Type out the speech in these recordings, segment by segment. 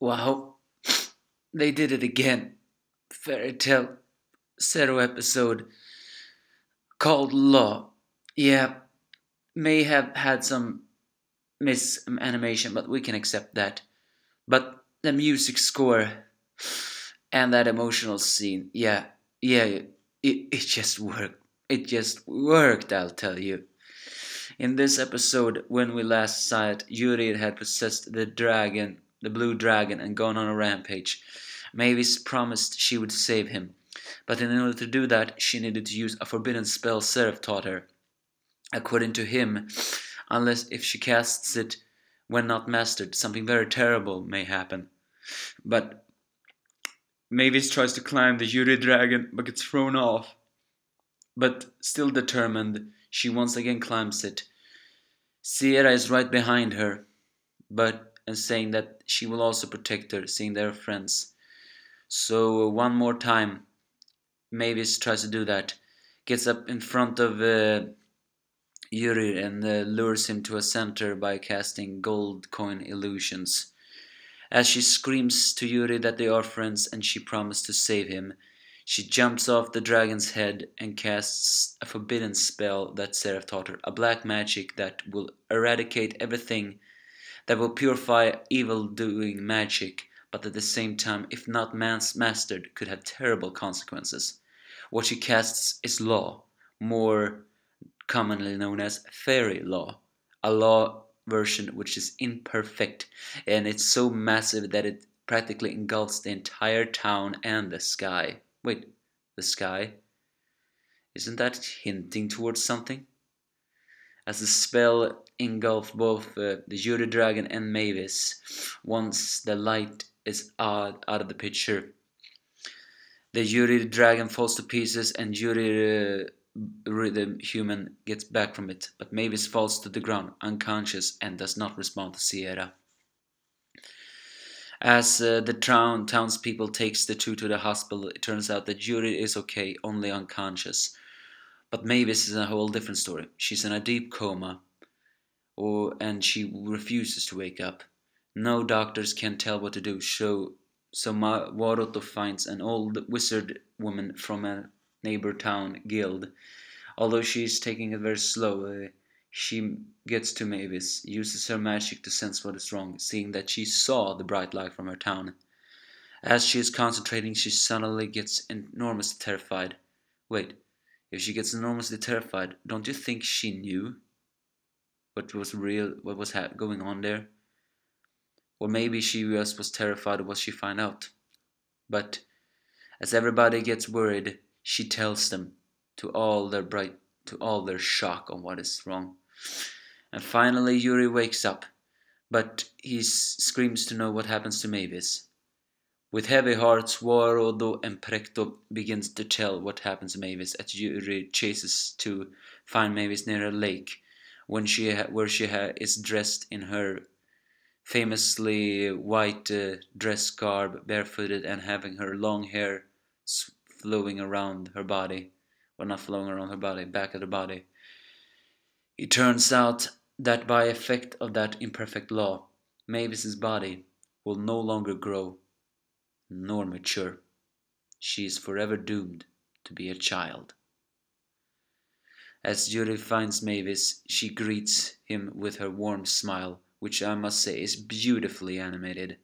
Wow, they did it again. Fairy Tale Zero episode called Law. Yeah, may have had some misanimation, but we can accept that. But the music score and that emotional scene, yeah, it just worked. It just worked, I'll tell you. In this episode, when we last saw it, Yuri had possessed the dragon, the blue dragon, and gone on a rampage. Mavis promised she would save him, but in order to do that, she needed to use a forbidden spell Seraph taught her. According to him, unless if she casts it when not mastered, something very terrible may happen. But Mavis tries to climb the Yuri dragon but gets thrown off. But still determined, she once again climbs it. Sierra is right behind her, but and saying that she will also protect her, seeing they're friends. So one more time, Mavis tries to do that, gets up in front of Yuri and lures him to a center by casting gold coin illusions. As she screams to Yuri that they are friends and she promised to save him, she jumps off the dragon's head and casts a forbidden spell that Seraph taught her, a black magic that will eradicate everything, that will purify evil-doing magic, but at the same time, if not mastered, could have terrible consequences. What she casts is law, more commonly known as fairy law, a law version which is imperfect, and it's so massive that it practically engulfs the entire town and the sky. Wait, the sky? Isn't that hinting towards something? As the spell engulfs both the Yuri dragon and Mavis, once the light is out of the picture, the Yuri dragon falls to pieces and Yuri the human gets back from it, but Mavis falls to the ground unconscious and does not respond to Sierra. As the townspeople takes the two to the hospital, it turns out that Yuri is okay, only unconscious. But Mavis is a whole different story. She's in a deep coma, and she refuses to wake up. No doctors can tell what to do, so Waroto finds an old wizard woman from a neighbor town guild. Although she is taking it very slowly, she gets to Mavis, uses her magic to sense what is wrong, seeing that she saw the bright light from her town. As she is concentrating, she suddenly gets enormously terrified. Wait, if she gets enormously terrified, don't you think she knew what was real, what was going on there? Or maybe she just was terrified of what she found out. But as everybody gets worried, she tells them to all their shock on what is wrong. And finally Yuri wakes up, but he screams to know what happens to Mavis. With heavy hearts, Warodo and Precto begins to tell what happens to Mavis as Yuri chases to find Mavis near a lake, where she is dressed in her famously white dress garb, barefooted, and having her long hair flowing around her body. Well, not flowing around her body, back of the body. It turns out that by effect of that imperfect law, Mavis's body will no longer grow nor mature. She is forever doomed to be a child. As Yuri finds Mavis, she greets him with her warm smile, which I must say is beautifully animated.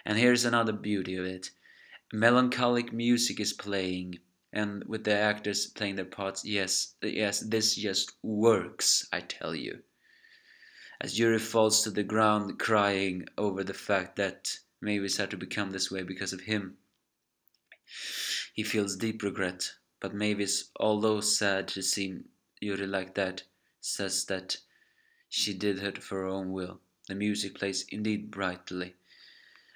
And here's another beauty of it. Melancholic music is playing, and with the actors playing their parts, yes, this just works, I tell you. As Yuri falls to the ground crying over the fact that Mavis had to become this way because of him, he feels deep regret, but Mavis, although sad to see Yuri like that, says that she did it for her own will. The music plays indeed brightly.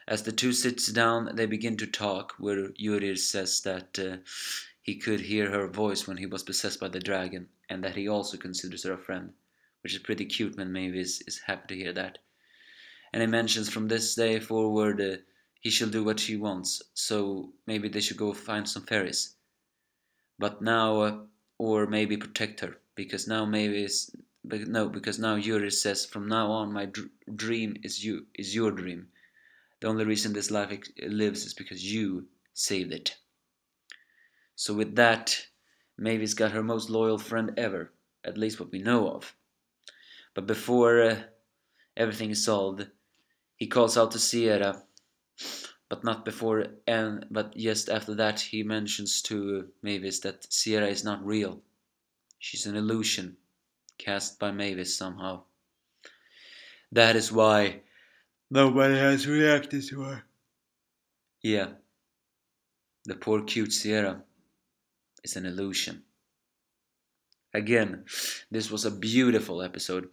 As the two sits down, they begin to talk, where Yuri says that he could hear her voice when he was possessed by the dragon, and that he also considers her a friend, which is pretty cute when Mavis is happy to hear that. And he mentions from this day forward he shall do what she wants, so maybe they should go find some fairies. But now, or maybe protect her, because now because now Yuri says, from now on my dream is your dream. The only reason this life lives is because you saved it. So with that, Mavis got her most loyal friend ever, at least what we know of. But before everything is solved, he calls out to Sierra, but not before, and but just after that he mentions to Mavis that Sierra is not real. She's an illusion, cast by Mavis somehow. That is why nobody has reacted to her. Yeah, the poor cute Sierra is an illusion. Again, this was a beautiful episode.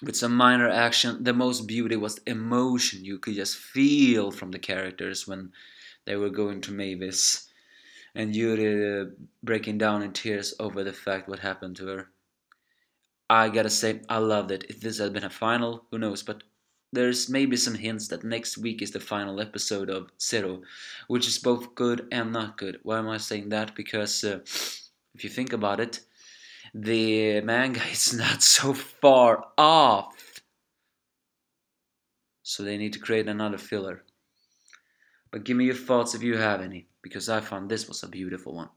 With some minor action, the most beauty was the emotion you could just feel from the characters when they were going to Mavis. And Yuri breaking down in tears over the fact what happened to her. I gotta say, I loved it. If this had been a final, who knows, but there's maybe some hints that next week is the final episode of Zero, which is both good and not good. Why am I saying that? Because if you think about it, the manga is not so far off. So they need to create another filler. But give me your thoughts if you have any, because I found this was a beautiful one.